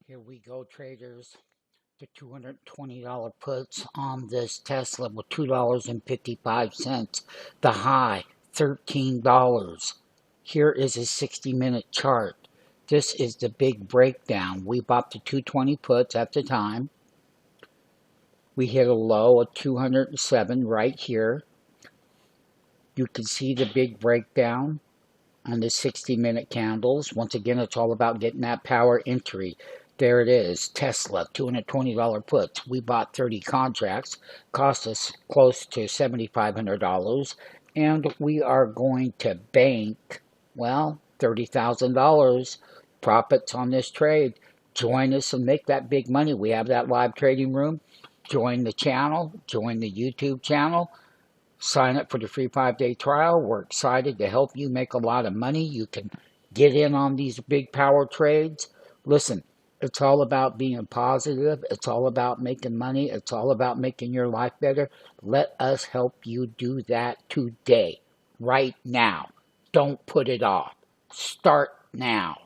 Here we go, traders. The $220 puts on this Tesla with $2.55. The high, $13. Here is a 60-minute chart. This is the big breakdown. We bought the 220 puts at the time. We hit a low of 207 right here. You can see the big breakdown on the 60-minute candles. Once again, it's all about getting that power entry. There it is, Tesla, $220 puts. We bought 30 contracts, cost us close to $7,500, and we are going to bank, well, $30,000 profits on this trade. Join us and make that big money. We have that live trading room. Join the channel, join the YouTube channel. Sign up for the free 5-day trial. We're excited to help you make a lot of money. You can get in on these big power trades. Listen, it's all about being positive. It's all about making money. It's all about making your life better. Let us help you do that today, right now. Don't put it off. Start now.